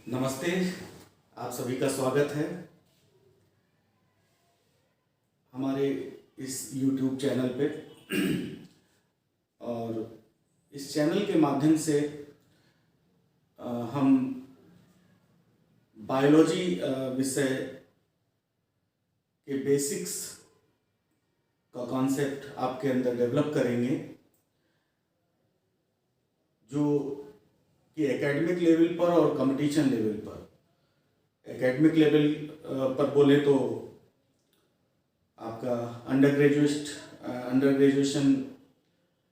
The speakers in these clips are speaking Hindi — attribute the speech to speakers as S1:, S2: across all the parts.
S1: नमस्ते। आप सभी का स्वागत है हमारे इस YouTube चैनल पे। और इस चैनल के माध्यम से हम बायोलॉजी विषय के बेसिक्स का कॉन्सेप्ट आपके अंदर डेवलप करेंगे, जो कि एकेडमिक लेवल पर और कंपटीशन लेवल पर। एकेडमिक लेवल पर बोले तो आपका अंडर ग्रेजुएशन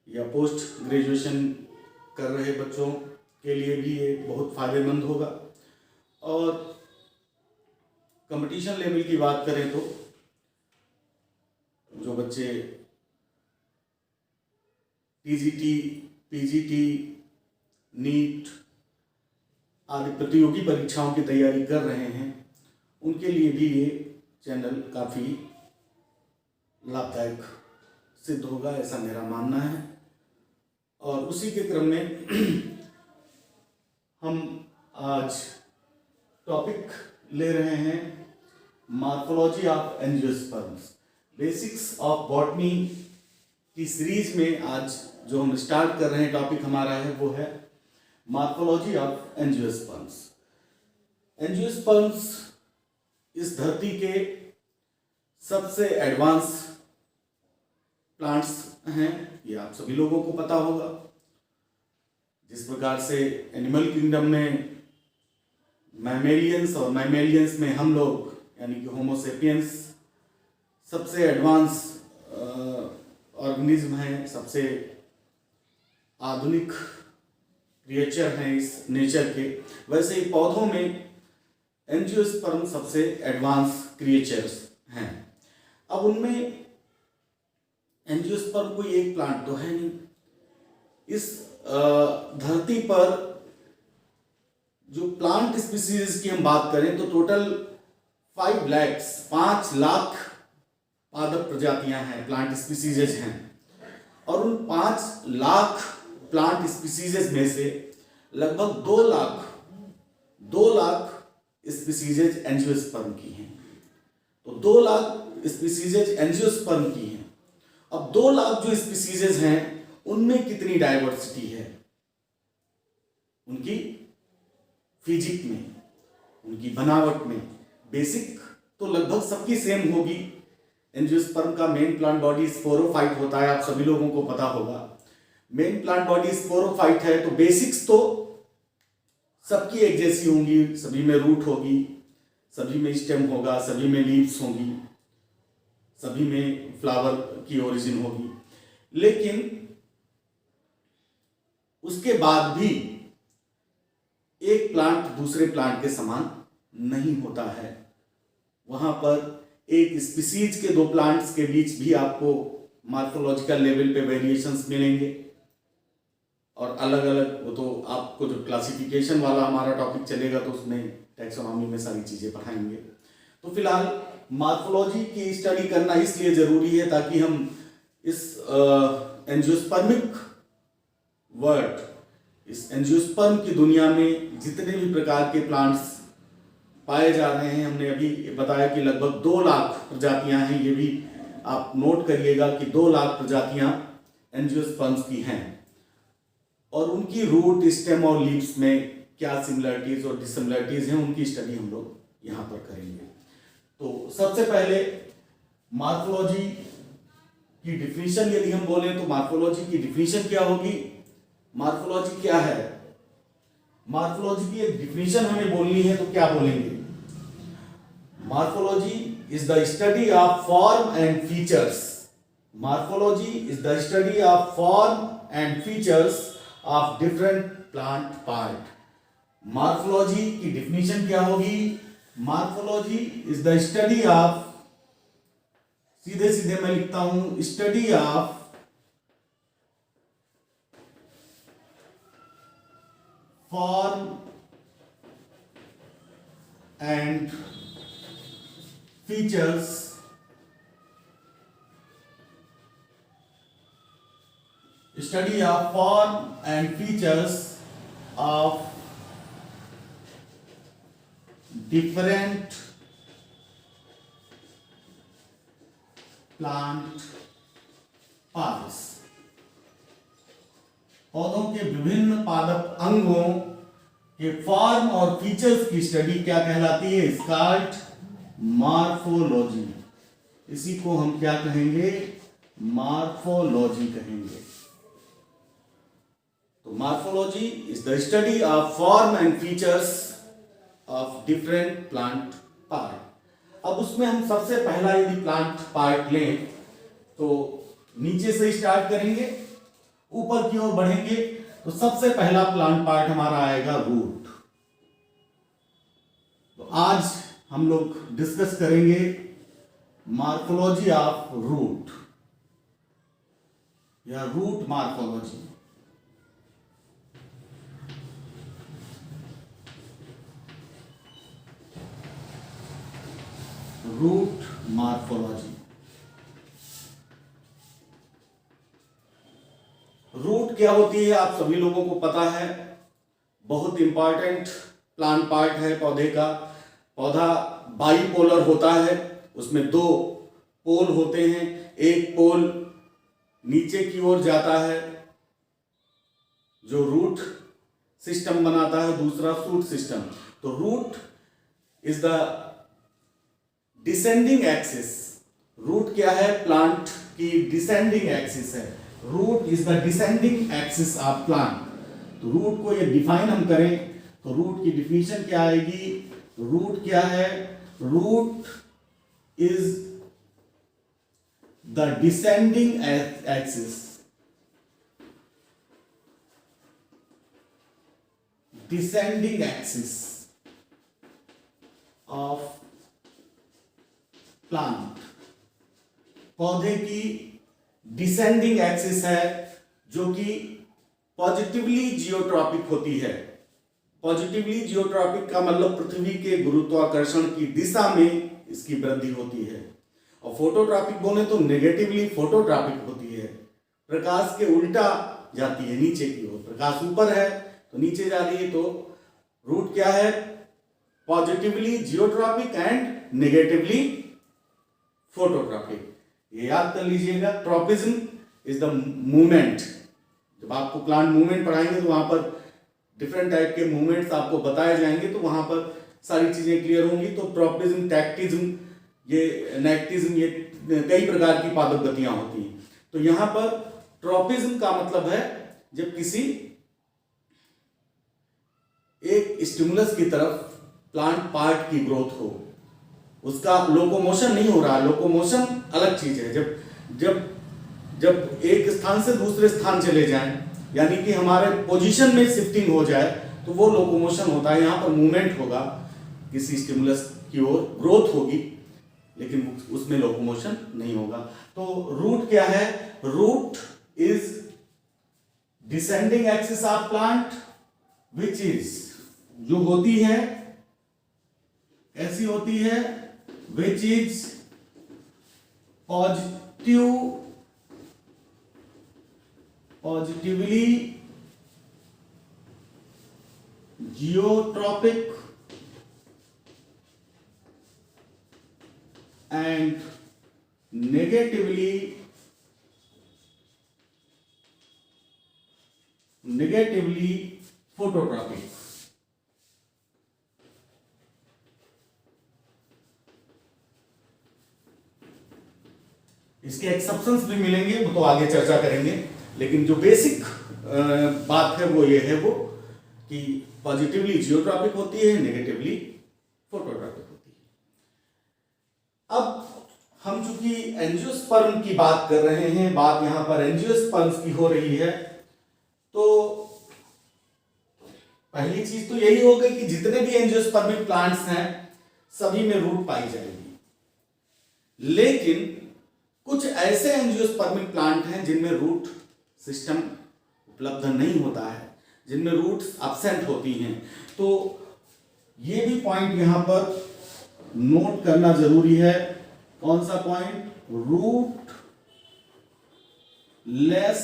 S1: या पोस्ट ग्रेजुएशन कर रहे बच्चों के लिए भी ये बहुत फ़ायदेमंद होगा। और कंपटीशन लेवल की बात करें तो जो बच्चे टीजीटी, पीजीटी, नीट आदि प्रतियोगी परीक्षाओं की तैयारी कर रहे हैं, उनके लिए भी ये चैनल काफ़ी लाभदायक सिद्ध होगा, ऐसा मेरा मानना है। और उसी के क्रम में हम आज टॉपिक ले रहे हैं morphology of angiosperms, basics of botany की सीरीज में। आज जो हम स्टार्ट कर रहे हैं टॉपिक हमारा है वो है मॉर्फोलॉजी ऑफ एंजियोस्पर्म्स। एंजियोस्पर्म्स इस धरती के सबसे एडवांस प्लांट्स हैं, ये आप सभी लोगों को पता होगा। जिस प्रकार से एनिमल किंगडम में मैमेलियंस और मैमेलियंस में हम लोग यानी कि होमोसेपियंस सबसे एडवांस ऑर्गेनिज्म हैं, सबसे आधुनिक क्रिएचर हैं इस नेचर के, वैसे ही पौधों में एंजियोस्पर्म सबसे एडवांस क्रिएचर्स हैं। अब उनमें एंजियोस्पर्म कोई एक प्लांट तो है नहीं। इस धरती पर जो प्लांट स्पीसीज की हम बात करें तो टोटल 5 लाख पादप प्रजातियां हैं, प्लांट स्पीसीज हैं। और उन 5 लाख प्लांट स्पीसीज में से लगभग 2 लाख स्पीसीज एंजियोस्पर्म की हैं। तो 2 लाख स्पीसीज एंजियोस्पर्म की हैं। अब 2 लाख जो स्पीसीज हैं उनमें कितनी डाइवर्सिटी है, उनकी फिजिक में, उनकी बनावट में। बेसिक तो लगभग सबकी सेम होगी। एंजियोस्पर्म का मेन प्लांट बॉडी स्पोरोफाइट होता है, आप सभी लोगों को पता होगा। मेन प्लांट बॉडी स्पोरोफाइट है, तो बेसिक्स तो सबकी एक जैसी होंगी। सभी में रूट होगी, सभी में स्टेम होगा, सभी में लीव्स होंगी, सभी में फ्लावर की ओरिजिन होगी। लेकिन उसके बाद भी एक प्लांट दूसरे प्लांट के समान नहीं होता है। वहां पर एक स्पीसीज के 2 प्लांट्स के बीच भी आपको मॉर्फोलॉजिकल लेवल पे वेरिएशंस मिलेंगे। और अलग अलग, वो तो आपको जो क्लासिफिकेशन वाला हमारा टॉपिक चलेगा तो उसमें टैक्सोनॉमी में सारी चीज़ें पढ़ाएंगे। तो फिलहाल मॉर्फोलॉजी की स्टडी करना इसलिए ज़रूरी है ताकि हम इस एंजियोस्पर्मिक वर्ल्ड, इस एंजियोस्पर्म की दुनिया में जितने भी प्रकार के प्लांट्स पाए जा रहे हैं, हमने अभी बताया कि लगभग 2 लाख प्रजातियां हैं। ये भी आप नोट करिएगा कि 2 लाख प्रजातियां एंजियोस्पर्म्स की हैं। और उनकी रूट, स्टेम और लीव्स में क्या सिमिलरिटीज और डिसिमिलरिटीज हैं, उनकी स्टडी हम लोग यहाँ पर करेंगे। तो सबसे पहले मॉर्फोलॉजी की डिफिनीशन यदि हम बोलें तो मॉर्फोलॉजी की डिफिनीशन क्या होगी? मॉर्फोलॉजी क्या है? मॉर्फोलॉजी की एक डिफिनीशन हमें बोलनी है तो क्या बोलेंगे? Morphology is the study of form and features. Morphology is the study of form and features of different plant part. Morphology की डिफिनीशन क्या होगी? Morphology is the study of, सीधे सीधे मैं लिखता हूं, study of form and features study of form and features of different plant parts, पौधों के विभिन्न पादप अंगों के फॉर्म और फीचर्स की स्टडी क्या कहलाती है? Skirt morphology. इसी को हम क्या कहेंगे? मॉर्फोलॉजी कहेंगे। तो morphology is the study of form and features of different plant part. अब उसमें हम सबसे पहला यदि प्लांट पार्ट लें तो नीचे से स्टार्ट करेंगे, ऊपर की ओर बढ़ेंगे तो सबसे पहला प्लांट पार्ट हमारा आएगा रूट। तो आज हम लोग डिस्कस करेंगे मॉर्फोलॉजी ऑफ रूट या root morphology. Root morphology. Root क्या होती है आप सभी लोगों को पता है, बहुत इंपॉर्टेंट प्लांट पार्ट है पौधे का। पौधा बाइपोलर होता है, उसमें दो पोल होते हैं, एक पोल नीचे की ओर जाता है जो रूट सिस्टम बनाता है, दूसरा शूट सिस्टम। तो root is the descending axis. Root क्या है? प्लांट की डिसेंडिंग एक्सिस है। Root is the descending axis of plant. तो रूट को ये डिफाइन हम करें तो रूट की डिफिनीशन क्या आएगी? रूट क्या है? Root is the descending axis, descending axis of plant. पौधे की डिसेंडिंग एक्सिस है जो कि पॉजिटिवली जियोट्रॉपिक होती है। पॉजिटिवली जियोट्रॉपिक का मतलब पृथ्वी के गुरुत्वाकर्षण की दिशा में इसकी वृद्धि होती है। और फोटोट्रॉपिक बोले तो नेगेटिवली फोटोट्रॉपिक होती है, प्रकाश के उल्टा जाती है नीचे की ओर। प्रकाश ऊपर है तो नीचे जा रही है। तो रूट क्या है? Positively geotropic and negatively phototropic. ये याद कर लीजिएगा। Tropism is the movement. जब आपको प्लांट मूवमेंट पढ़ाएंगे तो वहां पर डिफरेंट टाइप के मूवमेंट्स आपको बताए जाएंगे, तो वहां पर सारी चीजें क्लियर होंगी। तो ट्रॉपिज्म, टैक्टिज्म, ये नेक्टिज्म, ये कई प्रकार की पादप गतियां होती हैं। तो यहां पर ट्रॉपिज्म का मतलब है जब किसी एक स्टिमुलस की तरफ प्लांट पार्ट की ग्रोथ हो, उसका लोकोमोशन नहीं हो रहा। लोकोमोशन अलग चीज है। जब एक स्थान से दूसरे स्थान चले जाएं, यानी कि हमारे पोजीशन में शिफ्टिंग हो जाए, तो वो लोकोमोशन होता है। यहां पर मूवमेंट होगा, किसी स्टिमुलस की ओर ग्रोथ होगी, लेकिन उसमें लोकोमोशन नहीं होगा। तो रूट क्या है? Root is descending axis of plant which is, जो होती है ऐसी होती है, which is positively geotropic and negatively phototropic। इसके एक्सेप्शंस भी मिलेंगे, वो तो आगे चर्चा करेंगे। लेकिन जो बेसिक बात है वो ये है वो कि पॉजिटिवली जियोट्रॉपिक होती है, नेगेटिवली फोटोट्रॉपिक होती है। अब हम चूंकि एंजियोस्पर्म की बात कर रहे हैं, बात यहां पर एंजियोस्पर्म्स की हो रही है, तो पहली चीज तो यही हो गई कि जितने भी एंजियोस्पर्मिक प्लांट्स हैं सभी में रूट पाई जाएगी। लेकिन कुछ ऐसे एंजियोस्पर्मिक प्लांट हैं जिनमें रूट सिस्टम उपलब्ध नहीं होता है, जिनमें रूट्स एब्सेंट होती हैं। तो ये भी पॉइंट यहां पर नोट करना जरूरी है। कौन सा पॉइंट? Root less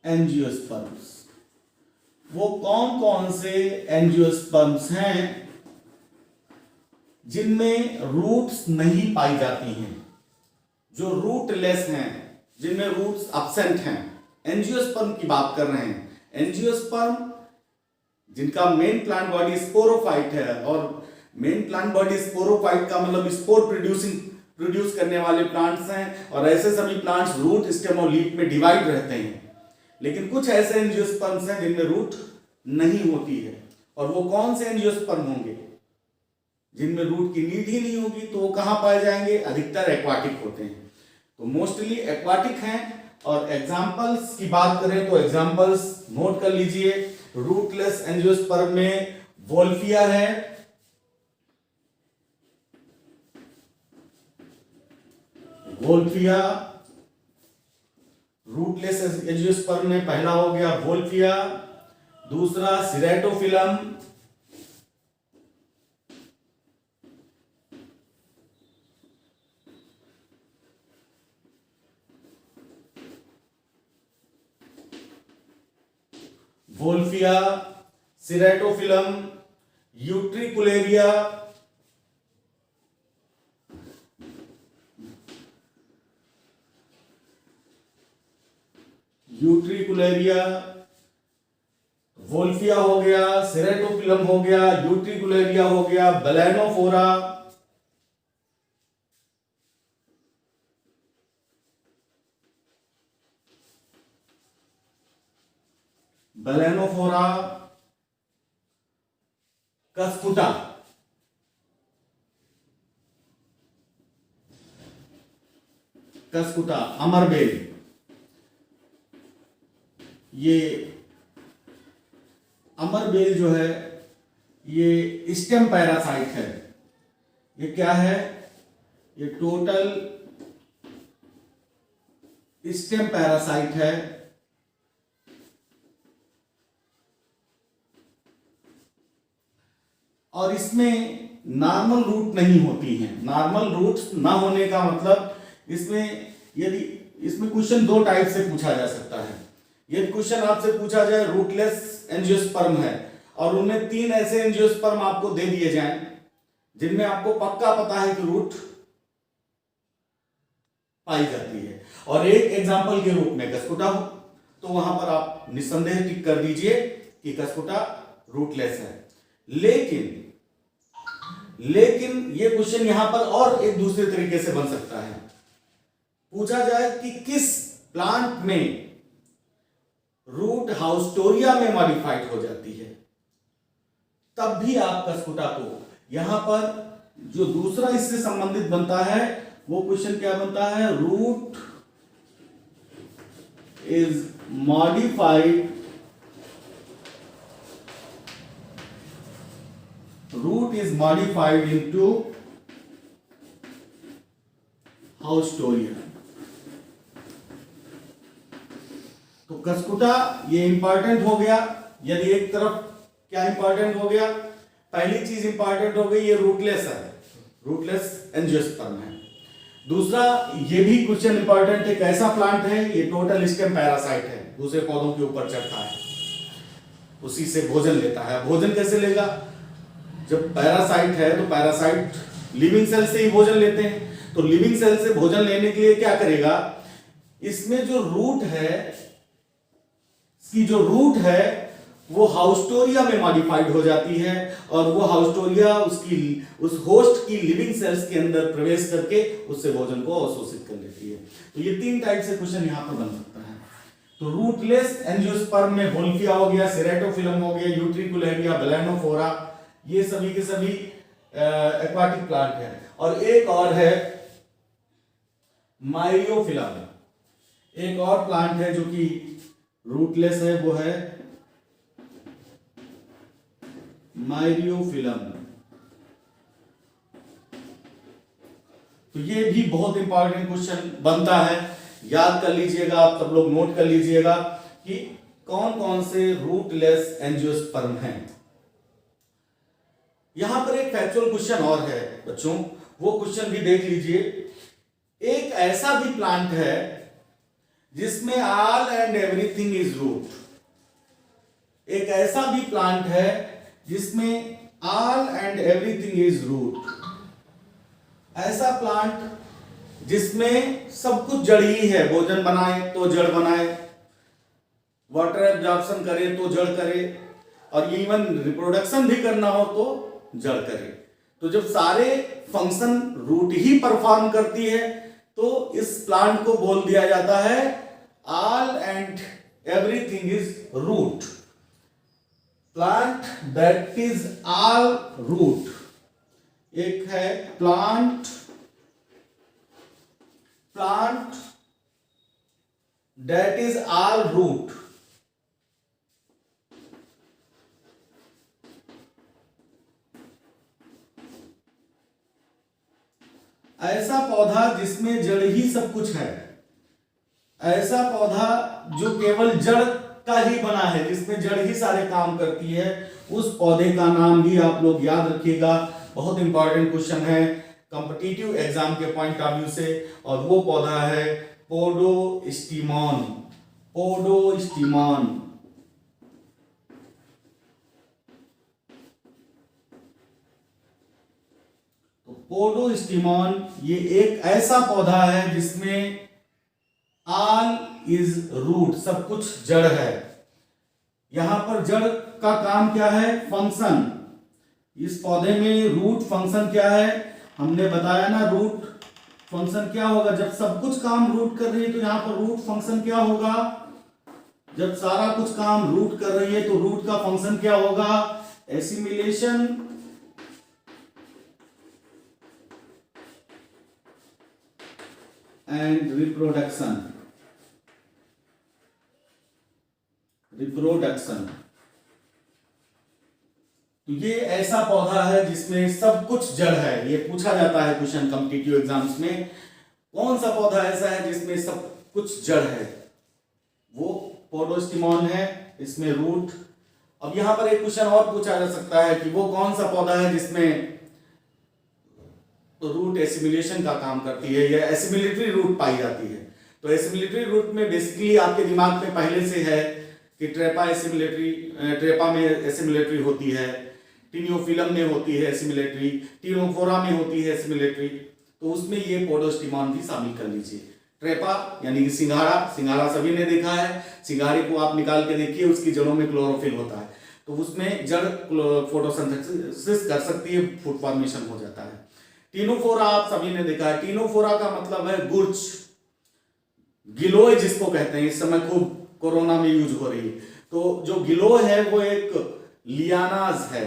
S1: angiosperms. वो कौन कौन से एंजियोस्पर्म्स हैं जिनमें रूट्स नहीं पाई जाती हैं, जो रूटलेस हैं, जिनमें रूट्स एब्सेंट हैं। एंजियोस्पर्म की बात कर रहे हैं। एंजियोस्पर्म जिनका मेन प्लांट बॉडी स्पोरोफाइट है, और मेन प्लांट बॉडी स्पोरोफाइट का मतलब स्पोर प्रोड्यूस करने वाले प्लांट्स हैं, और ऐसे सभी प्लांट्स रूट, स्टेम और लीफ में डिवाइड रहते हैं। लेकिन कुछ ऐसे एंजियोस्पर्म्स हैं जिनमें रूट नहीं होती है, और वो कौन से एंजियोस्पर्म होंगे जिनमें रूट की नीड ही नहीं होगी, तो वो कहां पाए जाएंगे? अधिकतर एक्वाटिक होते हैं, तो मोस्टली एक्वाटिक हैं। और एग्जांपल्स की बात करें तो एग्जांपल्स नोट कर लीजिए। रूटलेस एंजियोस्पर्म में वोल्फिया है, वोल्फिया रूटलेस एंजियोस्पर्म में पहला हो गया वोल्फिया, दूसरा Ceratophyllum, Wolffia, Ceratophyllum, utricularia, utricularia, Wolffia हो गया, सिरेटोफिलम हो गया, यूट्रिकुलेरिया हो गया, बेलेनोफोरा, बेलेनोफोरा, कस्कुटा, कस्कुटा, अमरबेल। ये अमरबेल जो है ये स्टेम पैरासाइट है। ये क्या है? ये टोटल स्टेम पैरासाइट है, और इसमें नॉर्मल रूट नहीं होती हैं। नॉर्मल रूट्स ना होने का मतलब इसमें, यदि इसमें क्वेश्चन दो टाइप से पूछा जा सकता है। यदि क्वेश्चन आपसे पूछा जाए रूटलेस एंजियोस्पर्म है, और उनमें 3 ऐसे एंजियोस्पर्म आपको दे दिए जाएं जिनमें आपको पक्का पता है कि रूट पाई जाती है, और एक एग्जांपल के रूप में कस्कुटा हो, तो वहां पर आप निस्संदेह टिक कर दीजिए कि कस्कुटा रूटलेस है। लेकिन ये क्वेश्चन यहां पर और एक दूसरे तरीके से बन सकता है। पूछा जाए कि किस प्लांट में रूट हाउस्टोरिया में मॉडिफाइड हो जाती है, तब भी आप कस्कुटा को, यहां पर जो दूसरा इससे संबंधित बनता है वो क्वेश्चन क्या बनता है? Root is modified, root is modified into haustoria। तो कस्कुटा ये इंपॉर्टेंट हो गया। यदि एक तरफ क्या इंपॉर्टेंट हो गया? पहली चीज इंपॉर्टेंट हो गई, ये रूटलेस है, रूटलेस एंजियोस्पर्म है। दूसरा, ये भी क्वेश्चन इंपॉर्टेंट है, कैसा प्लांट है? ये टोटल स्टेम पैरासाइट है, दूसरे पौधों के ऊपर चढ़ता है, उसी से भोजन लेता है। भोजन कैसे लेगा? जब पैरासाइट है तो पैरासाइट लिविंग सेल से ही भोजन लेते हैं, तो लिविंग सेल से भोजन लेने के लिए क्या करेगा? इसमें जो रूट है, इसकी जो रूट है वो हाउस्टोरिया में मॉडिफाइड हो जाती है, और वो हाउस्टोरिया उस होस्ट की लिविंग सेल्स के अंदर प्रवेश करके उससे भोजन को अवशोषित कर लेती है। तो ये 3 टाइप से क्वेश्चन यहां पर बन सकता है। तो रूटलेस एंजियोस्पर्म में वोल्फिया हो गया, सिरेटोफिलम हो गया, यूट्रिकुलेरिया, बेलेनोफोरा, ये सभी के सभी एक्वाटिक प्लांट है। और एक और है माइरियोफिलम, एक और प्लांट है जो कि रूटलेस है, वो है माइरियोफिलम। तो ये भी बहुत इंपॉर्टेंट क्वेश्चन बनता है, याद कर लीजिएगा, आप सब लोग नोट कर लीजिएगा कि कौन कौन से रूटलेस एंजियोस्पर्म हैं। यहां पर एक फैक्चुअल क्वेश्चन और है बच्चों, वो क्वेश्चन भी देख लीजिए। एक ऐसा भी प्लांट है जिसमें all and everything is root, एक ऐसा भी प्लांट है जिसमें all and everything is root. ऐसा प्लांट जिसमें सब कुछ जड़ ही है, भोजन बनाए तो जड़ बनाए, वाटर एब्जॉर्प्शन करे तो जड़ करे, और इवन रिप्रोडक्शन भी करना हो तो जड़ करे। तो जब सारे फंक्शन रूट ही परफॉर्म करती है तो इस प्लांट को बोल दिया जाता है all and everything is root. Plant that is all root. एक है plant that is all root. ऐसा पौधा जिसमें जड़ ही सब कुछ है, ऐसा पौधा जो केवल जड़ का ही बना है, जिसमें जड़ ही सारे काम करती है, उस पौधे का नाम भी आप लोग याद रखिएगा। बहुत इंपॉर्टेंट क्वेश्चन है कॉम्पिटिटिव एग्जाम के पॉइंट ऑफ व्यू से, और वो पौधा है पोडोस्टिमॉन। पोडोस्टिमॉन। तो पोडोस्टिमॉन ये एक ऐसा पौधा है जिसमें ऑल इज रूट, सब कुछ जड़ है। यहां पर जड़ का काम क्या है? फंक्शन। इस पौधे में रूट फंक्शन क्या है? हमने बताया ना, रूट फंक्शन क्या होगा जब सब कुछ काम रूट कर रही है, तो यहां पर रूट फंक्शन क्या होगा? जब सारा कुछ काम रूट कर रही है तो रूट का फंक्शन क्या होगा? Assimilation and reproduction. तो ये ऐसा पौधा है जिसमें सब कुछ जड़ है। ये पूछा जाता है क्वेश्चन कॉम्पिटिटिव एग्जाम्स में, कौन सा पौधा ऐसा है जिसमें सब कुछ जड़ है? वो पोडोस्टिमॉन है, इसमें रूट। अब यहां पर एक क्वेश्चन और पूछा जा सकता है कि वो कौन सा पौधा है जिसमें रूट एसिमिलेशन का काम करती है या एसिमिलेटरी रूट पाई जाती है। तो एसिमिलेटरी रूट में बेसिकली आपके दिमाग में पहले से है कि ट्रेपा में एसिमिलेटरी होती है, टिनियोफिलम में होती है एसिमिलेटरी, टिनोफोरा में होती है एसिमिलेटरी। तो उसमें ये पोडोस्टिमॉन भी शामिल कर लीजिए। ट्रेपा यानी कि सिंघाड़ा सभी ने देखा है। सिंघाड़े को आप निकाल के देखिए, उसकी जड़ों में क्लोरोफिल होता है, तो उसमें जड़ फोटोसिंथेसिस कर सकती है, फूड फॉर्मेशन हो जाता है। टिनोफोरा आप सभी ने देखा है। टिनोफोरा का मतलब है गुर्च, गिलोय जिसको कहते हैं, इस समय खूब कोरोना में यूज हो रही है। तो जो गिलोय है वो एक लियानाज है,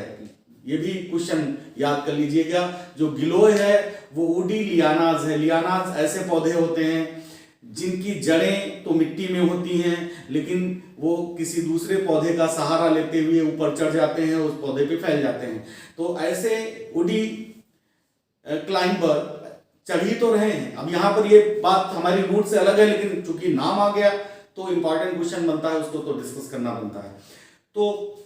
S1: ये भी क्वेश्चन याद कर लीजिएगा। जो गिलोय है वो वुडी लियानाज है। लियानाज ऐसे पौधे होते हैं जिनकी जड़ें तो मिट्टी में होती हैं, लेकिन वो किसी दूसरे पौधे का सहारा लेते हुए ऊपर चढ़ जाते हैं, उस पौधे पे फैल जाते हैं। तो ऐसे वुडी क्लाइंबर चढ़ ही तो रहे हैं। अब यहाँ पर ये बात हमारी रूट से अलग है, लेकिन चूंकि नाम आ गया तो इंपॉर्टेंट क्वेश्चन बनता है, उसको तो डिस्कस करना बनता है। तो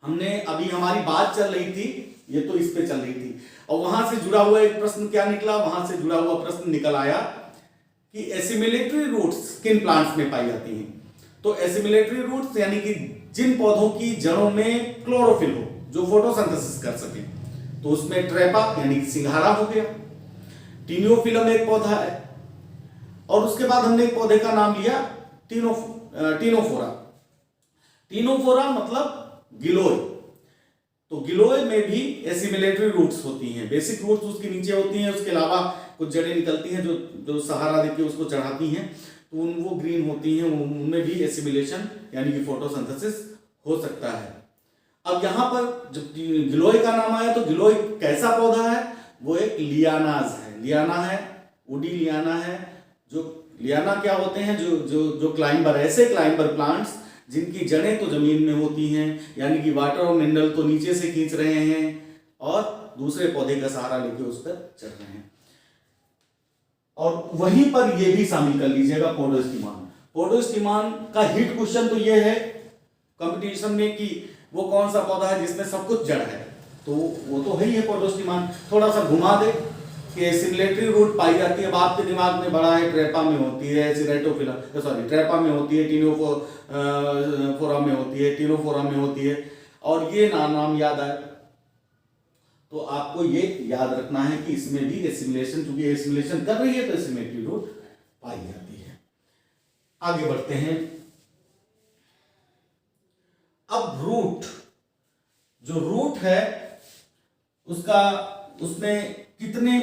S1: हमने अभी हमारी बात चल रही थी, ये तो इस पे चल रही थी, और वहां से जुड़ा हुआ एक प्रश्न क्या निकला? वहां से जुड़ा हुआ प्रश्न निकल आया कि एसिमिलेटरी रूट्स किन प्लांट्स में पाई जाती हैं। तो एसिमिलेटरी रूट्स यानी कि जिन पौधों की जड़ों में क्लोरोफिल हो, जो फोटोसिंथेसिस कर सके, तो उसमें ट्रेपा यानी कि सिंघाड़ा हो गया। टिनियोफिलम एक पौधा है, और उसके बाद हमने एक पौधे का नाम लिया टिनोफोरा। टिनोफोरा मतलब गिलोय। तो गिलोय में भी एसिमिलेटरी रूट्स होती हैं, बेसिक रूट्स उसके नीचे होती हैं, उसके अलावा कुछ जड़ें निकलती हैं जो सहारा देके उसको चढ़ाती हैं, तो वो ग्रीन होती हैं, उनमें भी एसिमिलेशन यानी कि फोटोसिंथेसिस हो सकता है। अब यहां पर जब गिलोय का नाम आया तो गिलोय कैसा पौधा है? वो एक लियानाज है, लियाना है, वुडी लियाना है। जो लियाना क्या होते हैं? जो क्लाइंबर, ऐसे क्लाइंबर प्लांट्स जिनकी जड़ें तो जमीन में होती हैं, यानी कि वाटर और मिनरल तो नीचे से खींच रहे हैं और दूसरे पौधे का सहारा लेके उस पर चढ़ रहे हैं। और वहीं पर ये भी शामिल कर लीजिएगा पोडोस्टिमॉन। पोडोस्टिमॉन का हिट क्वेश्चन तो ये है कंपटीशन में कि वो कौन सा पौधा है जिसमें सब कुछ जड़ है, तो वो तो है ही है पोडोस्टिमॉन। थोड़ा सा घुमा दे कि एसिमिलेटरी रूट पाई जाती है। अब आपके दिमाग में बड़ा है, ट्रेपा में होती है, ट्रेपा में होती है, टिनोफोरा में होती है, टिनोफोरा में होती है, और ये नाम याद आए तो आपको ये याद रखना है कि इसमें भी एसिमिलेशन, क्योंकि एसिमिलेशन कर रही है तो एसिमिलेटरी रूट पाई जाती है। आगे बढ़ते हैं। अब रूट, जो रूट है उसमें कितने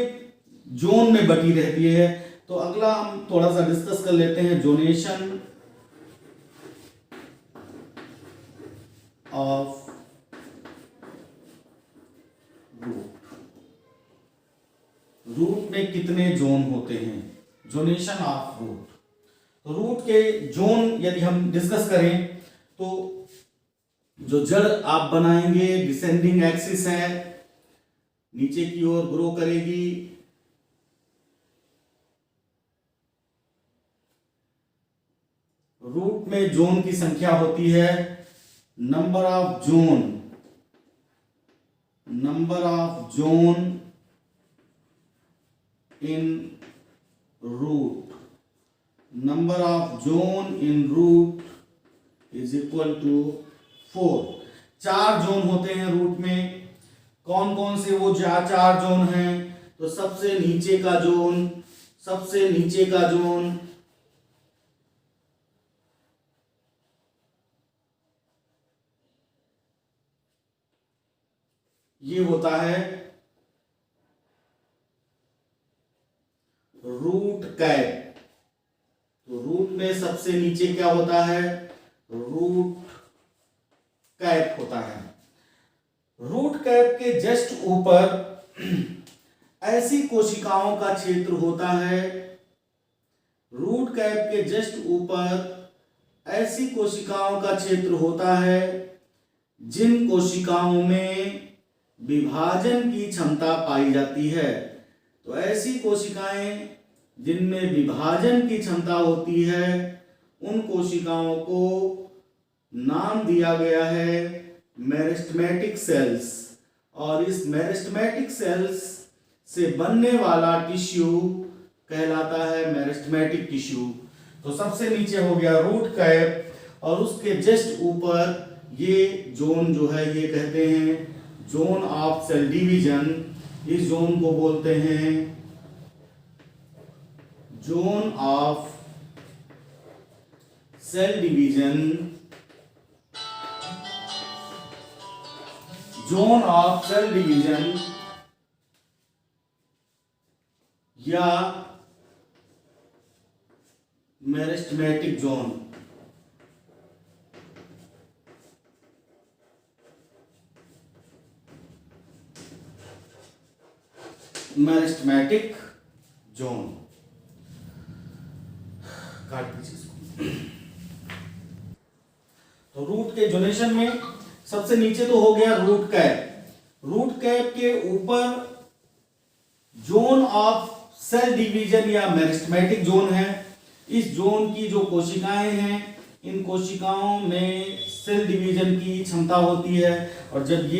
S1: जोन में बटी रहती है, तो अगला हम थोड़ा सा डिस्कस कर लेते हैं, जोनेशन ऑफ रूट। रूट में कितने जोन होते हैं, जोनेशन ऑफ रूट। तो रूट के जोन यदि हम डिस्कस करें तो जो जड़ आप बनाएंगे डिसेंडिंग एक्सिस है, नीचे की ओर ग्रो करेगी, रूट में जोन की संख्या होती है number of zone in root, number of zone in root is equal to 4। 4 zone होते हैं रूट में। कौन कौन से वो 4 जोन हैं, तो सबसे नीचे का जोन ये होता है रूट कैप। तो रूट में सबसे नीचे क्या होता है, रूट कैप होता है। रूट कैप के जस्ट ऊपर ऐसी कोशिकाओं का क्षेत्र होता है, रूट कैप के जस्ट ऊपर ऐसी कोशिकाओं का क्षेत्र होता है जिन कोशिकाओं में विभाजन की क्षमता पाई जाती है। तो ऐसी कोशिकाएं जिनमें विभाजन की क्षमता होती है, उन कोशिकाओं को नाम दिया गया है मेरिस्टेमेटिक सेल्स, और इस मेरिस्टेमेटिक सेल्स से बनने वाला टिश्यू कहलाता है मेरिस्टेमेटिक टिश्यू। तो सबसे नीचे हो गया रूट कैप, और उसके जस्ट ऊपर ये जोन जो है ये कहते हैं जोन ऑफ सेल डिवीजन। इस जोन को बोलते हैं zone of cell division, zone of cell division या मेरिस्टेमेटिक जोन। मेरिस्टेमेटिक जोन काट दीजिए इसको। तो रूट के जोनेशन में सबसे नीचे तो हो गया रूट कैप। रूट कैप के ऊपर जोन ऑफ सेल डिवीजन या मेरिस्टेमेटिक जोन है। इस जोन की जो कोशिकाएं हैं, इन कोशिकाओं में सेल डिवीजन की क्षमता होती है, और जब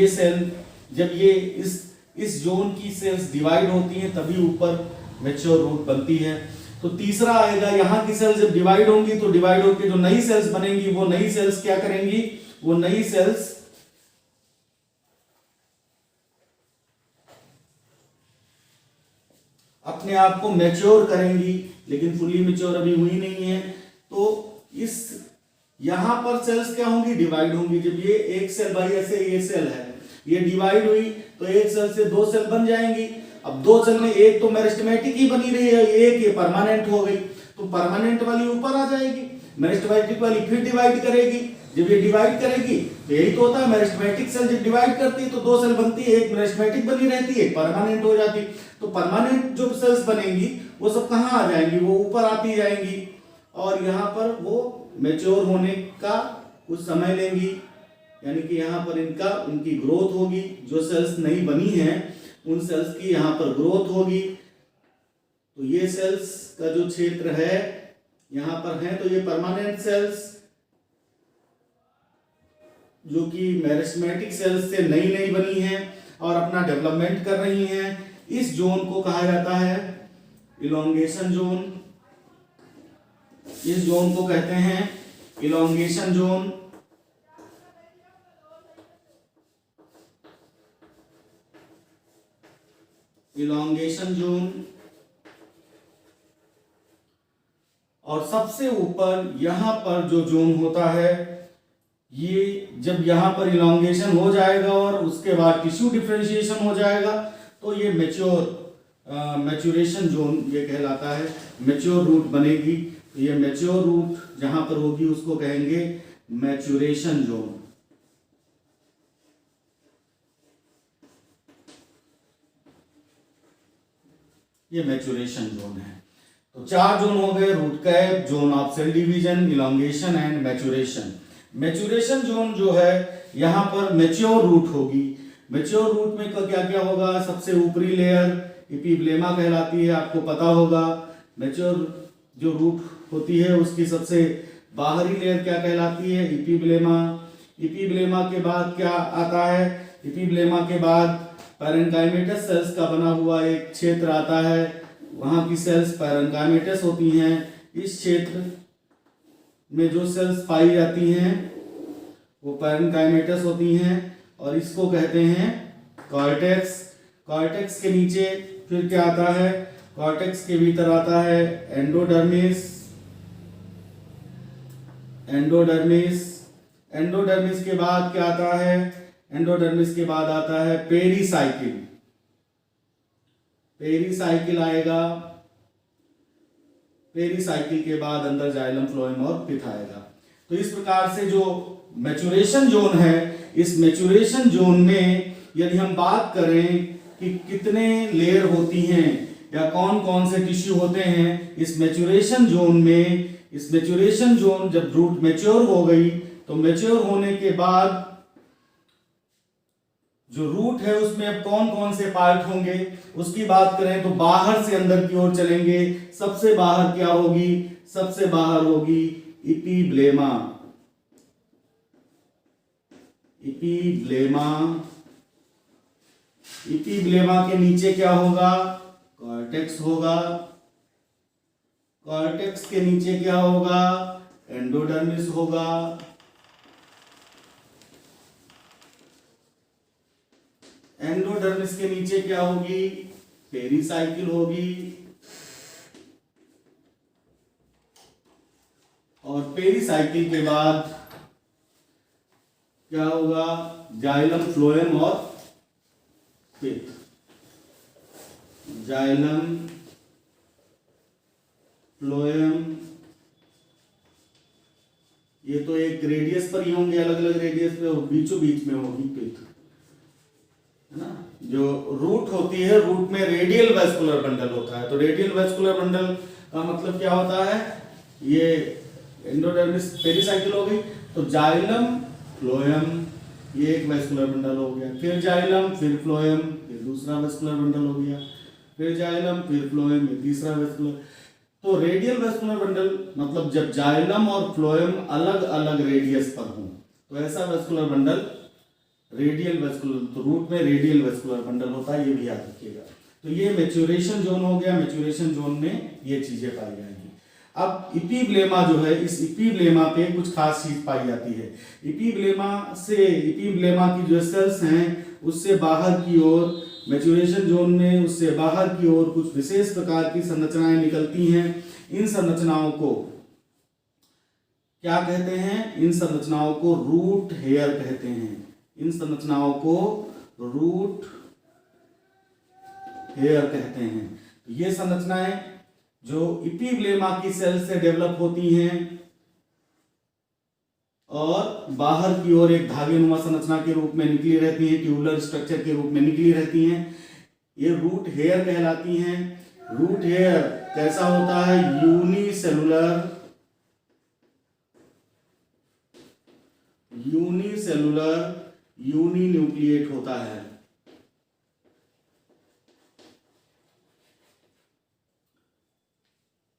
S1: ये इस जोन की सेल्स डिवाइड होती हैं तभी ऊपर मैच्योर रूट बनती है। तो तीसरा आएगा, यहाँ की सेल्स जब डिवाइड होंगी तो डिवाइड होकर जो नई सेल्स बनेंगी, वो नई सेल्स क्या करेंगी, वो नई सेल्स अपने आप को मैच्योर करेंगी, लेकिन फुली मैच्योर अभी हुई नहीं है। तो इस यहां पर सेल्स क्या होंगी, डिवाइड होंगी। जब ये एक सेल, भाई ऐसे ये सेल है, ये डिवाइड हुई तो एक सेल से 2 सेल बन जाएंगी। अब 2 सेल में एक तो मेरिस्टेमेटिक ही बनी रही है, एक ये परमानेंट हो गई, तो परमानेंट वाली ऊपर आ जाएगी, मेरिस्टेमेटिक वाली फिर डिवाइड करेगी। जब ये डिवाइड करेगी तो यही तो होता है, मेरिस्टेमेटिक सेल जब डिवाइड करती है तो 2 सेल बनती है, एक मेरिस्टेमेटिक बनी रहती है, परमानेंट हो जाती। तो परमानेंट जो सेल्स बनेंगी वो सब कहाँ आ जाएंगी, वो ऊपर आती जाएंगी, और यहाँ पर वो मैच्योर होने का कुछ समय लेंगी, यानी कि यहाँ पर इनकी ग्रोथ होगी। जो सेल्स नई बनी हैं उन सेल्स की यहाँ पर ग्रोथ होगी। तो ये सेल्स का जो क्षेत्र है यहाँ पर है, तो ये परमानेंट सेल्स जो कि मेरिस्टेमेटिक सेल्स से नई बनी हैं और अपना डेवलपमेंट कर रही हैं, इस जोन को कहा जाता है इलोंगेशन जोन। इस जोन को कहते हैं इलोंगेशन जोन। Elongation zone. और सबसे ऊपर यहां पर जो जोन होता है, ये जब यहां पर इलोंगेशन हो जाएगा और उसके बाद टिश्यू डिफरेंशिएशन हो जाएगा तो ये मैच्योरेशन जोन ये कहलाता है। मैच्योर रूट बनेगी, तो ये मैच्योर रूट जहां पर होगी उसको कहेंगे मैच्योरेशन जोन। ये मैच्योरेशन जोन है। तो 4 जोन हो गए, root cap, zone of cell division, elongation and maturation. Maturation zone जो है यहां पर मैच्योर रूट होगी। मैच्योर रूट में क्या क्या होगा, सबसे ऊपरी लेयर इपिब्लेमा कहलाती है, आपको पता होगा। मैच्योर जो रूट होती है उसकी सबसे बाहरी लेयर क्या कहलाती है, इपिब्लेमा। इपिब्लेमा के बाद क्या आता है, इपिब्लेमा के बाद पैरेन्काइमेटस सेल्स का बना हुआ एक क्षेत्र आता है, वहां की सेल्स पैरेन्काइमेटस होती हैं। इस क्षेत्र में जो सेल्स पाई जाती हैं वो पैरेन्काइमेटस होती हैं और इसको कहते हैं कॉर्टेक्स। कॉर्टेक्स के नीचे फिर क्या आता है, कॉर्टेक्स के भीतर आता है एंडोडर्मिस। एंडोडर्मिस एंडोडर्मिस के बाद क्या आता है, एंडोडर्मिस के बाद आता है पेरीसाइकिल। पेरीसाइकिल आएगा, पेरीसाइकिल के बाद अंदर जाइलम, फ्लोएम और पिथ आएगा। तो इस प्रकार से जो मैच्योरेशन जोन है, इस मैच्योरेशन जोन में यदि हम बात करें कि कितने लेयर होती हैं या कौन कौन से टिश्यू होते हैं इस मैच्योरेशन जोन में, इस मैच्योरेशन जोन जब रूट मैच्योर हो गई तो मैच्योर होने के बाद जो रूट है उसमें अब कौन कौन से पार्ट होंगे उसकी बात करें तो बाहर से अंदर की ओर चलेंगे। सबसे बाहर क्या होगी, सबसे बाहर होगी इपिब्लेमा। इपिब्लेमा। इपिब्लेमा के नीचे क्या होगा, कॉर्टेक्स होगा। कॉर्टेक्स के नीचे क्या होगा, एंडोडर्मिस होगा। एंडोडर्मिस के नीचे क्या होगी, पेरीसाइकिल होगी। और पेरीसाइकिल के बाद क्या होगा, जाइलम, फ्लोएम और पिथ। जाइलम, फ्लोएम, ये तो एक रेडियस पर ही होंगे, अलग अलग रेडियस पे, बीचों बीच में होगी पिथ, है ना। जो रूट होती है, रूट में रेडियल वेस्कुलर बंडल होता है। तो रेडियल वेस्कुलर बंडल का मतलब क्या होता है, ये एंडोडर्मिस, पेरीसाइकिल हो गई। तो जाइलम, फ्लोएम, ये एक वेस्कुलर बंडल हो गया, फिर जाइलम, फिर फ्लोएम, फिर दूसरा वेस्कुलर बंडल हो गया, फिर जाइलम, फिर फ्लोएम, ये तीसरा वेस्कुलर। तो रेडियल वेस्कुलर बंडल मतलब जब जाइलम और फ्लोएम अलग अलग रेडियस पर हों तो ऐसा वेस्कुलर बंडल रेडियल वेस्कुलर, तो रूट में रेडियल वेस्कुलर बंडल होता है, ये भी याद रखिएगा। तो ये मैच्योरेशन जोन हो गया। मैच्योरेशन जोन में ये चीजें पाई जाएंगी। अब इपिब्लेमा जो है, इस इपिब्लेमा पे कुछ खास चीज पाई जाती है। इपिब्लेमा की जो सेल्स हैं उससे बाहर की ओर, मैच्योरेशन जोन में उससे बाहर की ओर कुछ विशेष प्रकार की संरचनाएं निकलती हैं। इन संरचनाओं को क्या कहते हैं, इन संरचनाओं को रूट हेयर कहते हैं। इन संरचनाओं को रूट हेयर कहते हैं। ये संरचनाएं जो इपिब्लेमा की सेल से डेवलप होती हैं और बाहर की ओर एक धागेनुमा संरचना के रूप में निकली रहती हैं, ट्यूबुलर स्ट्रक्चर के रूप में निकली रहती हैं, ये रूट हेयर कहलाती हैं। रूट हेयर कैसा होता है, यूनिसेलुलर, यूनिन्यूक्लिएट होता है।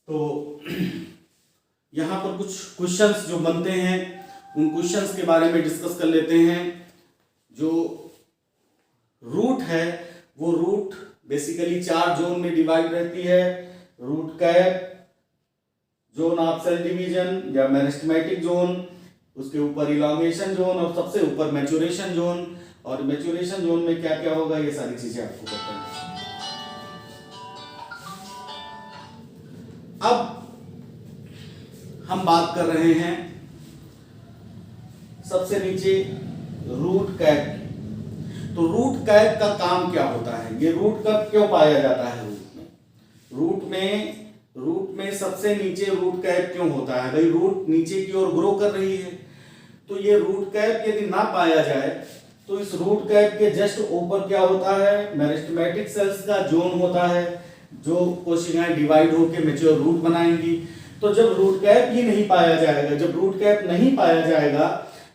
S1: तो यहां पर कुछ क्वेश्चंस जो बनते हैं उन क्वेश्चंस के बारे में डिस्कस कर लेते हैं। जो रूट है वो रूट बेसिकली 4 जोन में डिवाइड रहती है। Root cap, zone of cell division या मेरिस्टेमेटिक जोन, उसके ऊपर इलांगेशन जोन और सबसे ऊपर मैच्योरेशन जोन। और मैच्योरेशन जोन में क्या क्या होगा ये सारी चीजें आपको पता है। अब हम बात कर रहे हैं सबसे नीचे रूट कैप की। तो रूट कैप का काम क्या होता है, ये रूट कैप क्यों पाया जाता है रूट में सबसे नीचे रूट कैप क्यों होता है? भाई रूट नीचे की ओर ग्रो कर रही है, तो ये रूट कैप यदि ना पाया जाए तो इस रूट कैप के जस्ट ऊपर क्या होता है, मेरिस्टेमेटिक सेल्स का जोन होता है, जो कोशिकाएं डिवाइड होकर मैच्योर रूट बनाएंगी। तो जब रूट कैप ही नहीं पाया जाएगा, जब रूट कैप नहीं पाया जाएगा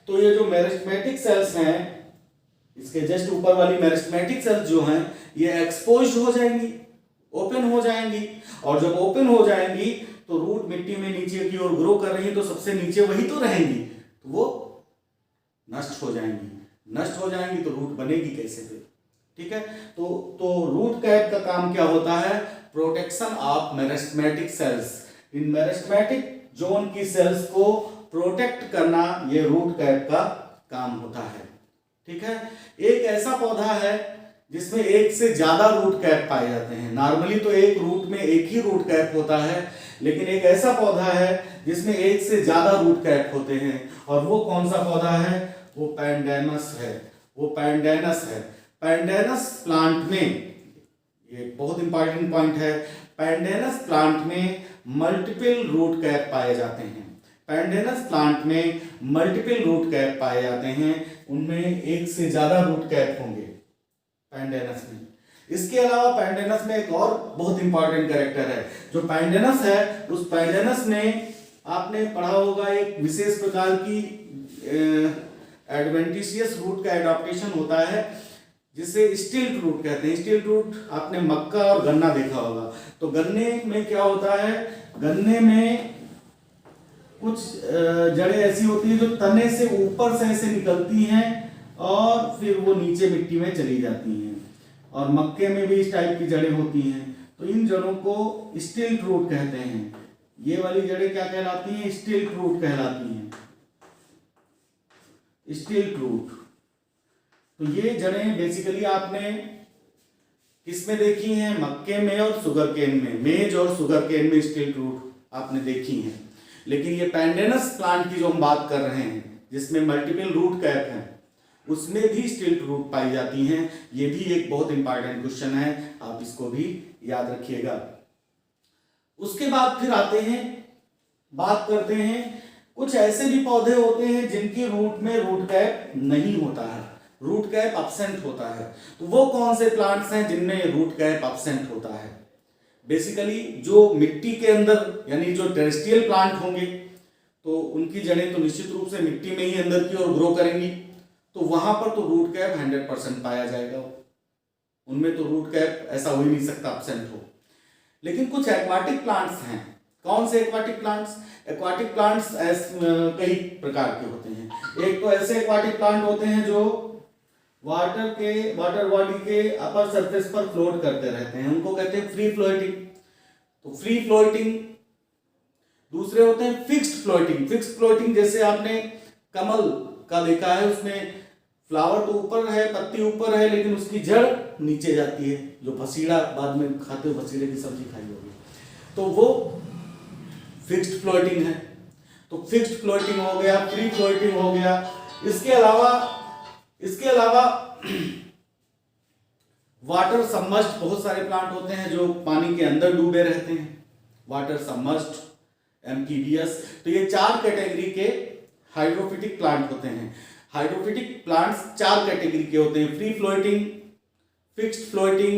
S1: तो ये जो मेरिस्टेमेटिक सेल्स हैं, इसके जस्ट ऊपर वाली मेरिस्टेमेटिक सेल्स जो हैं, ये एक्सपोज्ड हो जाएंगी, ओपन हो जाएंगी। और जब ओपन हो जाएंगी तो रूट मिट्टी में नीचे की ओर ग्रो कर रही है, तो सबसे नीचे वही तो रहेंगी, तो वो नष्ट हो जाएंगी। नष्ट हो जाएंगी तो रूट बनेगी कैसे फिर? ठीक है, तो रूट कैप का काम क्या होता है? Protection of meristematic cells. In meristematic zone की सेल्स को प्रोटेक्ट करना ये रूट कैप का काम होता है। ठीक है, एक ऐसा पौधा है जिसमें एक से ज्यादा रूट कैप पाए जाते हैं। नॉर्मली तो एक रूट में एक ही रूट कैप होता है, लेकिन एक ऐसा पौधा है जिसमें एक से ज्यादा रूट कैप होते हैं। और वो कौन सा पौधा है? वो पैंडेनस है। वो पैंडेनस है। पैंडेनस प्लांट में, ये बहुत इंपॉर्टेंट पॉइंट है, पैंडेनस प्लांट में मल्टीपल रूट कैप पाए जाते हैं। पैंडेनस प्लांट में मल्टीपल रूट कैप पाए जाते हैं, उनमें एक से ज्यादा रूट कैप होंगे पैंडेनस में। इसके अलावा पैंडेनस में एक और बहुत इंपॉर्टेंट कैरेक्टर है। जो पैंडेनस है, उस पैंडेनस में आपने पढ़ा होगा एक विशेष प्रकार की एडवेंटिशियस रूट का एडॉप्टेशन होता है, जिसे स्टिल्ट रूट कहते हैं। स्टिल्ट रूट आपने मक्का और गन्ना देखा होगा। तो गन्ने में क्या होता है, गन्ने में कुछ जड़ें ऐसी होती हैं जो तने से ऊपर से ऐसे निकलती हैं और फिर वो नीचे मिट्टी में चली जाती हैं। और मक्के में भी इस टाइप की जड़ें होती हैं, तो इन जड़ों को स्टिल्ट रूट कहते हैं। ये वाली जड़ें क्या कहलाती हैं? स्टिल्ट रूट कहलाती हैं। स्टिल्ट रूट। तो ये जड़ें बेसिकली आपने किसमें देखी हैं? मक्के में और शुगर केन में। मेज और शुगर केन में स्टिल्ट रूट आपने देखी हैं। लेकिन ये पैंडेनस प्लांट की जो हम बात कर रहे हैं, जिसमें मल्टीपल रूट कैप हैं, उसमें भी स्टिल्ट रूट पाई जाती हैं। ये भी एक बहुत इंपॉर्टेंट क्वेश्चन है, आप इसको भी याद रखिएगा। उसके बाद फिर आते हैं, बात करते हैं कुछ ऐसे भी पौधे होते हैं जिनकी रूट में रूट कैप नहीं होता है, रूट कैप एब्सेंट होता है। तो वो कौन से प्लांट्स हैं जिनमें रूट कैप एब्सेंट होता है? बेसिकली जो मिट्टी के अंदर, यानी जो टेरेस्ट्रियल प्लांट होंगे, तो उनकी जड़ें तो निश्चित रूप से मिट्टी में ही अंदर की ओर ग्रो करेंगी, तो वहां पर तो रूट कैप 100% पाया जाएगा। उनमें तो रूट कैप ऐसा हो ही नहीं सकता एब्सेंट हो। लेकिन कुछ एक्वाटिक प्लांट्स हैं। कौन से एक्वाटिक प्लांट्स? एक्वाटिक प्लांट्स कई प्रकार के होते हैं। एक तो ऐसे एक्वाटिक प्लांट होते हैं जो वाटर बॉडी के अपर सरफेस पर फ्लोट करते रहते हैं, उनको कहते हैं फ्री फ्लोटिंग। तो फ्री फ्लोटिंग। दूसरे होते हैं फिक्स्ड फ्लोटिंग। फिक्स्ड फ्लोटिंग जैसे आपने कमल का देखा है, उसमें फ्लावर तो ऊपर है, पत्ती ऊपर है, लेकिन उसकी जड़ नीचे जाती है। जो भसीड़ा बाद में खाते हो, भसीड़े की सब्जी खाई होगी, तो वो फिक्स्ड फ्लोटिंग है। तो फिक्स्ड फ्लोटिंग हो गया, फ्री फ्लोटिंग हो गया। इसके अलावा वाटर सबमर्ज्ड बहुत सारे प्लांट होते हैं जो पानी के अंदर डूबे रहते हैं, वाटर सबमर्ज्ड, एम्फीबियस। तो ये 4 कैटेगरी के हाइड्रोफिटिक प्लांट होते हैं। हाइड्रोफिटिक प्लांट्स 4 कैटेगरी के होते हैं: फ्री फ्लोटिंग, फिक्स्ड फ्लोटिंग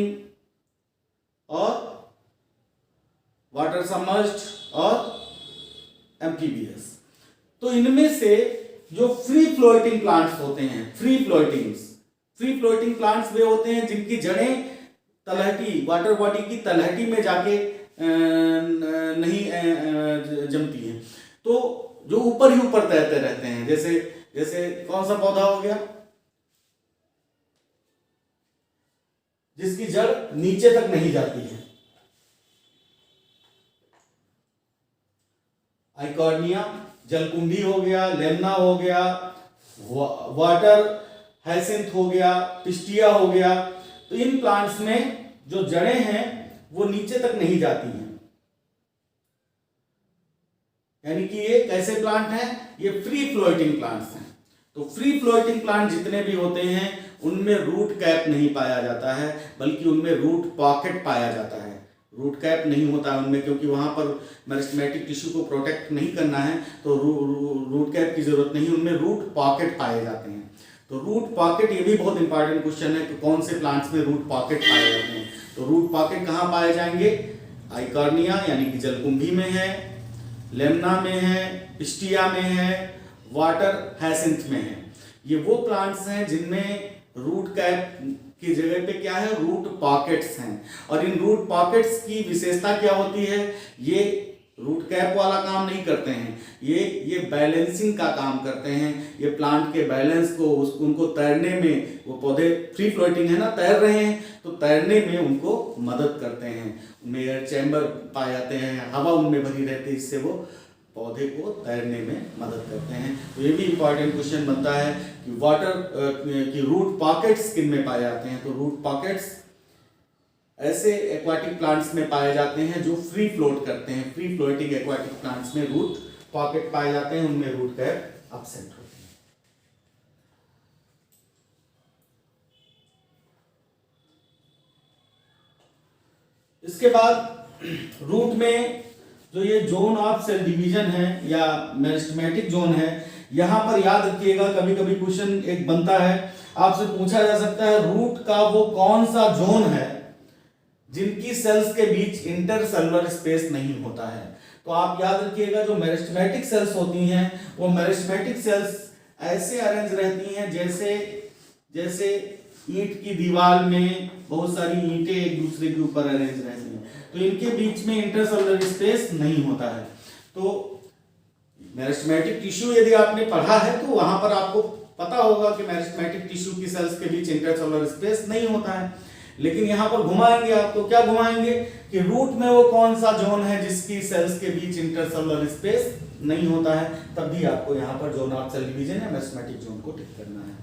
S1: और वाटर सबमर्ज्ड और एम्फीबियस। तो इनमें से जो फ्री फ्लोटिंग प्लांट्स होते हैं, फ्री फ्लोटिंग प्लांट्स वे होते हैं जिनकी जड़ें तलहटी, वाटर बॉडी की तलहटी में जाके नहीं जमती हैं, तो जो ऊपर ही ऊपर तैरते रहते हैं। जैसे कौन सा पौधा हो गया? जिसकी जड़ नीचे तक नहीं जाती है। आइकॉर्निया, जलकुंभी हो गया, लेमना हो गया, वाटर हाइसिंथ हो गया, पिस्टिया हो गया। तो इन प्लांट्स में जो जड़ें हैं वो नीचे तक नहीं जाती हैं। यानी कि ये कैसे प्लांट हैं? ये फ्री फ्लोटिंग प्लांट्स हैं। तो फ्री फ्लोटिंग प्लांट जितने भी होते हैं उनमें रूट कैप नहीं पाया जाता है, बल्कि उनमें रूट पॉकेट पाया जाता है। रूट कैप नहीं होता है उनमें, क्योंकि वहां पर मेरिस्टेमेटिक टिश्यू को प्रोटेक्ट नहीं करना है, तो रूट कैप की जरूरत नहीं। उनमें रूट पॉकेट पाए जाते हैं। तो रूट पॉकेट, ये भी बहुत इंपॉर्टेंट क्वेश्चन है कि कौन से प्लांट्स में रूट पॉकेट पाए जाते हैं। तो रूट पॉकेट कहाँ पाए जाएंगे? आइकॉर्निया यानी कि जलकुंभी में है, लेमना में है, पिस्टिया में है, वाटर हाइसिंथ में है। ये वो प्लांट्स हैं जिनमें रूट कैप की जगह पे क्या है? रूट पॉकेट्स हैं। और इन रूट पॉकेट्स की विशेषता क्या होती है? ये रूट कैप वाला काम नहीं करते हैं, ये बैलेंसिंग का काम करते हैं। ये प्लांट के बैलेंस को, उनको तैरने में, वो पौधे फ्री फ्लोटिंग है ना, तैर रहे हैं, तो तैरने में उनको मदद करते हैं। उनमें एयर चैम्बर पाए जाते हैं, हवा उनमें भरी रहती है, इससे वो पौधे को तैरने में मदद करते हैं। तो ये भी इंपॉर्टेंट क्वेश्चन बनता है कि वाटर की रूट पॉकेट्स किन में पाए जाते हैं? तो रूट पॉकेट्स ऐसे एक्वाटिक प्लांट्स में पाए जाते हैं जो फ्री फ्लोट करते हैं। फ्री फ्लोटिंग एक्वाटिक प्लांट्स में रूट पॉकेट पाए जाते हैं, उनमें रूट कैप एब्सेंट होती है। इसके बाद रूट में जो ये जोन ऑफ सेल डिवीजन है या मेरिस्टेमेटिक जोन है, यहां पर याद रखिएगा, कभी कभी क्वेश्चन एक बनता है, आपसे पूछा जा सकता है रूट का वो कौन सा जोन है जिनकी सेल्स के बीच इंटरसेलुलर स्पेस नहीं होता है। तो आप याद रखिएगा, जो मेरिस्टेमेटिक सेल्स होती हैं वो मेरिस्टेमेटिक सेल्स ऐसे अरेंज रहती हैं जैसे ईंट की दीवार में बहुत सारी ईंटें एक दूसरे के ऊपर अरेंज रहती हैं, तो इनके बीच में इंटरसेलुलर स्पेस नहीं होता है। तो मेरिस्टेमेटिक टिश्यू यदि आपने पढ़ा है तो वहां पर आपको पता होगा कि मेरिस्टेमेटिक टिश्यू की सेल्स के बीच इंटरसेलुलर स्पेस नहीं होता है। लेकिन यहां पर घुमाएंगे आपको, क्या घुमाएंगे कि रूट में वो कौन सा जोन है जिसकी सेल्स के बीच इंटरसेलुलर स्पेस नहीं होता है, तब भी आपको यहां पर जोन ऑफ सेल डिवीजन या मेरिस्टेमेटिक जोन को टिक करना है।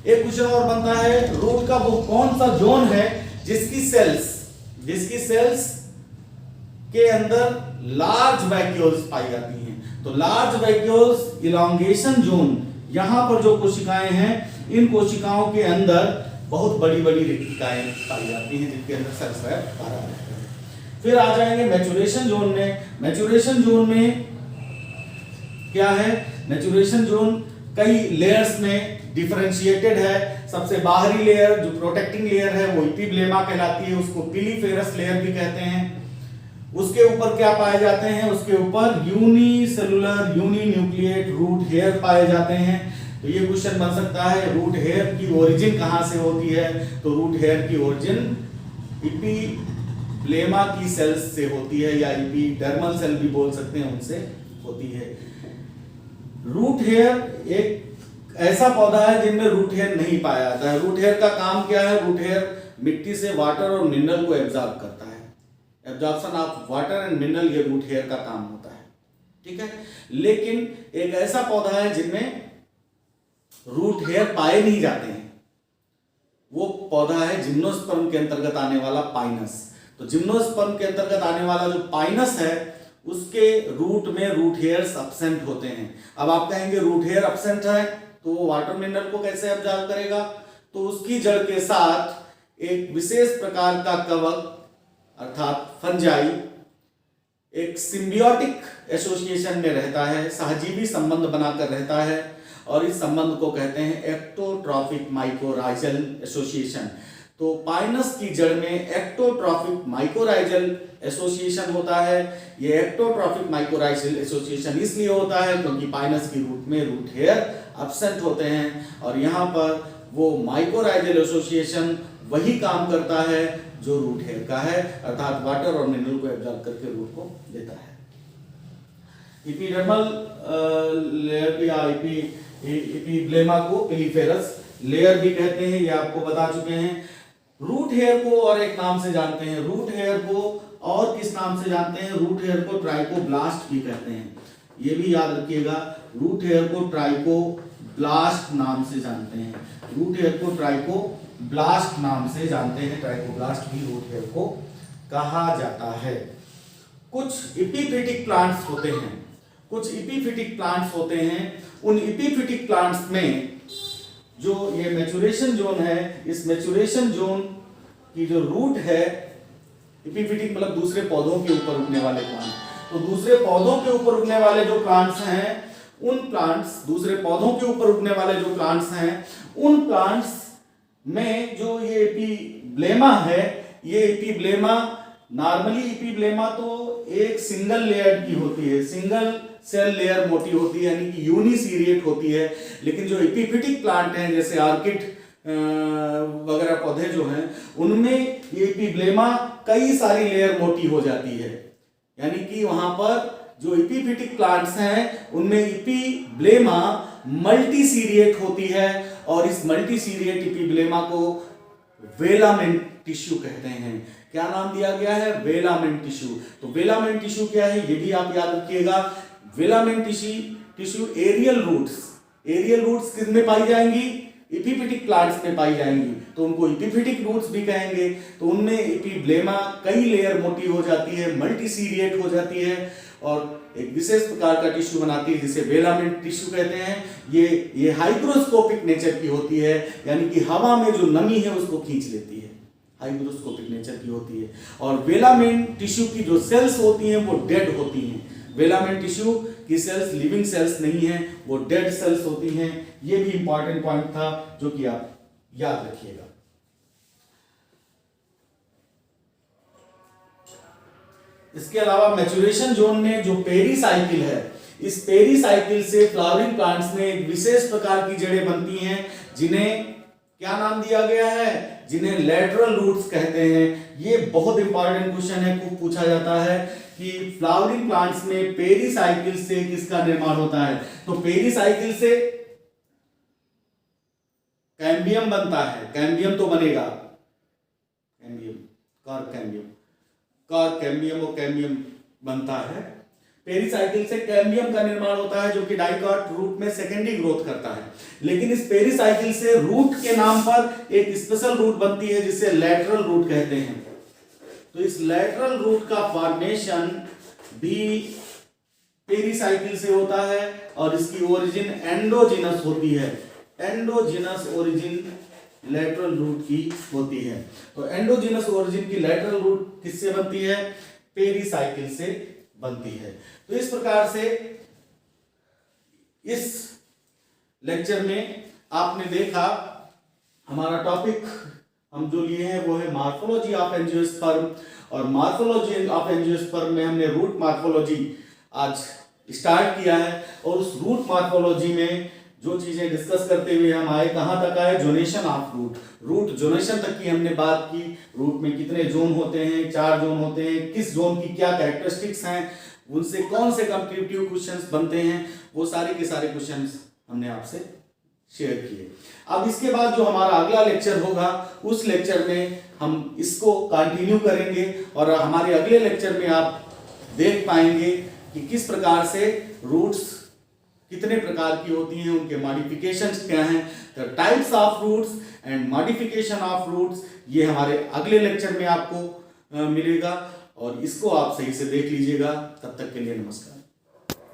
S1: एक क्वेश्चन और बनता है, रूट का वो कौन सा जोन है जिसकी सेल्स के अंदर लार्ज वैक्यूल्स पाई जाती हैं। तो लार्ज वैक्यूल्स इलॉन्गेशन जोन, यहां पर जो कोशिकाएं हैं, इन कोशिकाओं के अंदर बहुत बड़ी बड़ी रेखिकाएं पाई जाती हैं जिनके अंदर सेल्स भरा रहता है। फिर आ जाएंगे मैचुरेशन जोन में। मैचुरेशन जोन में क्या है? मैचुरेशन जोन कई लेयर्स में डिफरेंशिएटेड है। सबसे बाहरी लेयर जो प्रोटेक्टिंग लेयर है वो इपिब्लेमा कहलाती है, उसको पिलीफेरस लेयर भी कहते हैं। उसके ऊपर क्या पाए जाते हैं? उसके ऊपर यूनिसेलुलर यूनिन्यूक्लिएट रूट हेयर पाए जाते हैं। तो ये क्वेश्चन बन सकता है, रूट हेयर की ओरिजिन कहां से होती है? तो रूट हेयर की ओरिजिन इपिब्लेमा की सेल्स से होती है, या इपिडर्मल सेल भी बोल सकते हैं, उनसे होती है। रूट हेयर एक ऐसा पौधा है जिनमें रूट हेयर नहीं पाया जाता है। रूट हेयर का काम क्या है? रूट हेयर मिट्टी से वाटर और मिनरल को एब्जॉर्ब करता है। Absorption of water and mineral, ये रूट हेयर का काम होता है, ठीक है। लेकिन एक ऐसा पौधा है जिनमें रूट हेयर पाए नहीं जाते हैं, वो पौधा है जिम्नोस्पर्म के अंतर्गत आने वाला पाइनस। तो जिम्नोस्पर्म के अंतर्गत आने वाला जो पाइनस है उसके रूट में रूट हेयर्स एब्सेंट होते हैं। अब आप कहेंगे रूट हेयर एब्सेंट है तो वो वाटर मिनरल को कैसे एब्जॉर्ब करेगा? तो उसकी जड़ के साथ एक विशेष प्रकार का कवक अर्थात फंजाई एक सिम्बियोटिक एसोसिएशन में रहता है, सहजीवी संबंध बनाकर रहता है, और इस संबंध को कहते हैं एक्टोट्रॉफिक माइकोराइजल एसोसिएशन। तो पाइनस की जड़ में एक्टोट्रॉफिक माइकोराइजल एसोसिएशन होता है। ये एक्टोट्रॉफिक माइकोराइजल एसोसिएशन इसलिए होता है क्योंकि पाइनस की रूट में रूट हेयर एब्सेंट होते हैं, और यहाँ पर वो माइकोराइजल एसोसिएशन वही काम करता है जो रूट हेयर का है, अर्थात वाटर और मिनरल को एब्जॉर्ब करके रूट को देता है। इपिडर्मल लेयर या इपिब्लेमा को पिलीफेरस लेयर भी कहते हैं, ये आपको बता चुके हैं। रूट हेयर को और एक नाम से जानते हैं, रूट हेयर को और किस नाम से जानते हैं, रूट हेयर को ट्राइकोब्लास्ट भी कहते हैं। ये भी याद रखिएगा, रूट हेयर को ट्राइकोब्लास्ट नाम से जानते हैं, रूट हेयर को ट्राइकोब्लास्ट नाम से जानते हैं, ट्राइकोब्लास्ट भी रूट हेयर को कहा जाता है। कुछ एपिफिटिक प्लांट्स होते हैं, कुछ एपिफिटिक प्लांट्स होते हैं, उन एपिफिटिक प्लांट्स में जो ये मैचुरेशन जोन है, इस मैचुरेशन जोन की जो रूट है, एपिफिटिक मतलब दूसरे पौधों के ऊपर उगने वाले प्लांट, तो दूसरे पौधों के ऊपर उगने वाले जो प्लांट्स हैं, उन प्लांट्स, दूसरे पौधों के ऊपर उगने वाले जो प्लांट्स हैं, उन प्लांट्स में जो ये एपिब्लेमा है, ये एपिब्लेमा नॉर्मली एपिब्लेमा तो एक सिंगल लेयर की होती है, सिंगल सेल लेयर मोटी होती है, यानी कि यूनिसीरिएट होती है। लेकिन जो एपिफिटिक प्लांट हैं जैसे ऑर्किड वगैरह पौधे जो हैं, उनमें ये एपिब्लेमा कई सारी लेयर मोटी हो जाती है, यानी कि वहां पर जो एपिफिटिक प्लांट्स हैं उनमें एपिब्लेमा मल्टीसीरिएट होती है, और इस मल्टीसीरिएट एपिब्लेमा को वेलामेंट टिश्यू कहते हैं। क्या नाम दिया गया है? वेलामेंट टिश्यू। तो वेलामेंट टिश्यू क्या है, ये भी आप याद रखिएगा। वेलामेंट टिश्यू एरियल रूट्स किस में पाई जाएंगी? एपिफिटिक प्लांट्स में पाई जाएंगी, तो उनको एपिफिटिक रूट्स भी कहेंगे। तो उनमें एपिब्लेमा कई लेयर मोटी हो जाती है, मल्टीसीरिएट हो जाती है, और एक विशेष प्रकार का टिश्यू बनाती है जिसे वेलामेंट टिश्यू कहते हैं। ये हाइग्रोस्कोपिक नेचर की होती है, यानी कि हवा में जो नमी है उसको खींच लेती है, हाइग्रोस्कोपिक नेचर की होती है। और वेलामेंट टिश्यू की जो सेल्स होती हैं वो डेड होती हैं। वेलामेंट टिश्यू की सेल्स लिविंग सेल्स नहीं है, वो डेड सेल्स होती हैं। ये भी इंपॉर्टेंट पॉइंट था जो कि आप याद रखिएगा। इसके अलावा मैचुरेशन जोन में जो पेरीसाइकिल है, इस पेरीसाइकिल से फ्लावरिंग प्लांट्स में एक विशेष प्रकार की जड़ें बनती हैं, जिन्हें क्या नाम दिया गया है? जिन्हें लैटरल रूट्स कहते हैं। ये बहुत इंपॉर्टेंट क्वेश्चन है, खूब पूछा जाता है कि फ्लावरिंग प्लांट्स में पेरीसाइकिल से किसका निर्माण होता है? तो पेरीसाइकिल से कैम्बियम बनता है, कैम्बियम तो बनेगा, कैम्बियम, कैम्बियम और कैम्बियम बनता है। पेरीसाइकिल से कैम्बियम का निर्माण होता है, जो कि डाइकॉट रूट में सेकेंडरी ग्रोथ करता है। लेकिन इस पेरीसाइकिल से रूट के नाम पर एक स्पेशल रूट बनती है जिसे लैटरल रूट कहते हैं। तो इस लैटरल रूट का फॉर्मेशन भी पेरीसाइकिल से होता है, और इसकी ओरिजिन एंडोजिनस होती है, एंडोजिनस ओरिजिन लैटरल रूट की होती है। तो एंडोजिनस ओरिजिन की लैटरल रूट किससे बनती है? पेरीसाइकिल से बनती है। तो इस प्रकार से इस लेक्चर में आपने देखा, हमारा टॉपिक हम जो लिए हैं वो है मॉर्फोलॉजी ऑफ एंजियोस्पर्म, और मॉर्फोलॉजी ऑफ एंजियोस्पर्म में हमने रूट मॉर्फोलॉजी आज स्टार्ट किया है। और उस रूट मॉर्फोलॉजी में जो चीजें डिस्कस करते हुए हम आए, कहां तक आए? जोनेशन ऑफ रूट जोनेशन तक की हमने बात की। रूट में कितने जोन होते हैं? 4 जोन होते हैं। किस जोन की क्या कैरेक्टरिस्टिक्स हैं, उनसे कौन से कॉम्पिटिटिव क्वेश्चंस बनते हैं, वो सारे के सारे क्वेश्चंस हमने आपसे शेयर किए। अब इसके बाद जो हमारा अगला लेक्चर होगा, उस लेक्चर में हम इसको कंटिन्यू करेंगे, और हमारे अगले लेक्चर में आप देख पाएंगे कि किस प्रकार से रूट्स कितने प्रकार की होती हैं, उनके मॉडिफिकेशंस क्या हैं, the types of roots and modification of roots. ये हमारे अगले लेक्चर में आपको मिलेगा, और इसको आप सही से देख लीजिएगा। तब तक के लिए नमस्कार।